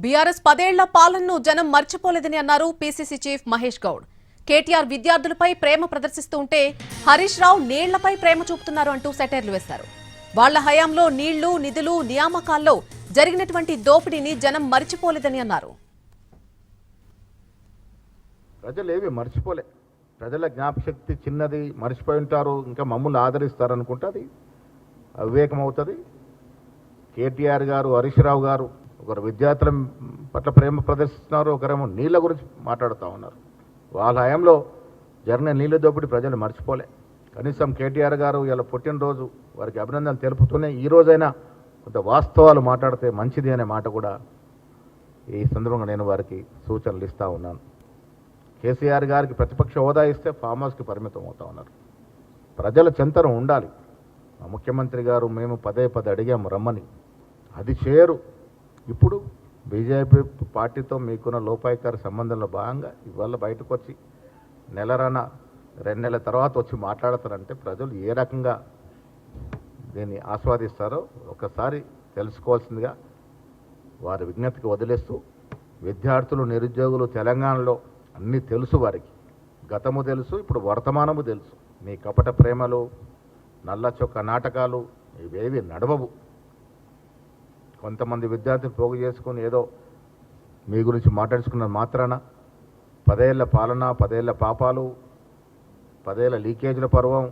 BRS 10 ఏళ్ల పాలనను జనం మర్చిపోలేదని అన్నారు పీసీసీ చీఫ్ మహేష్ గౌడ్. కేటీఆర్ విద్యార్థులపై ప్రేమ ప్రదర్శిస్తూ ఉంటే హరీష్ రావు నీళ్లపై ప్రేమ చూపుతున్నారు అంటూ సెటైర్లు వేశారు. వాళ్ల హయాంలో నీళ్లు, నిధులు, నియామకాల్లో జరిగినటువంటి దోపిడీని జనం మర్చిపోలేదని అన్నారు. ప్రజలేవి మర్చిపోలే. ప్రజల జ్ఞాపశక్తి చిన్నది, మర్చిపోయి ఉంటారు. ఇంకా మమ్మల్ని ఆదరిస్తారనుకుంటే అది అవివేకం అవుతుంది. కేటీఆర్ గారు, హరీష్ రావు గారు ఒకరు విద్యార్థుల పట్ల ప్రేమ ప్రదర్శిస్తున్నారు, ఒకరేమో నీళ్ళ గురించి మాట్లాడుతూ ఉన్నారు. వాళ్ళ హయాంలో జరిగిన నీళ్ళ దోపిడీ ప్రజలు మర్చిపోలే. కనీసం కేటీఆర్ గారు ఇలా పుట్టినరోజు వారికి అభినందనలు తెలుపుతూనే ఈ రోజైనా కొంత వాస్తవాలు మాట్లాడితే మంచిది అనే మాట కూడా ఈ సందర్భంగా నేను వారికి సూచనలు ఇస్తూ ఉన్నాను. కేసీఆర్ గారికి ప్రతిపక్ష హోదా ఇస్తే ఫామ్ హౌస్కి పరిమితం అవుతా ఉన్నారు. ప్రజల చింతన ఉండాలి. మా ముఖ్యమంత్రి గారు మేము పదే అడిగాము రమ్మని, అది చేయరు. ఇప్పుడు బీజేపీ పార్టీతో మీకున్న లోపాయికార సంబంధంలో భాగంగా ఇవాళ బయటకు వచ్చి నెలరాన 2 నెలల తర్వాత వచ్చి మాట్లాడతారంటే ప్రజలు ఏ రకంగా దీన్ని ఆస్వాదిస్తారో ఒకసారి తెలుసుకోవాల్సిందిగా వారి విజ్ఞప్తికి వదిలేస్తూ, విద్యార్థులు, నిరుద్యోగులు తెలంగాణలో అన్నీ తెలుసు, వారికి గతము తెలుసు, ఇప్పుడు వర్తమానము తెలుసు. మీ కపట ప్రేమలు, నల్ల చొక్క నాటకాలు ఇవేవి నడవవు. కొంతమంది విద్యార్థులు పోగు చేసుకుని ఏదో మీ గురించి మాట్లాడుకున్న మాత్రాన 10 ఏళ్ల పాలన, 10 ఏళ్ల పాపాలు, 10 ఏళ్ల లీకేజీల పర్వం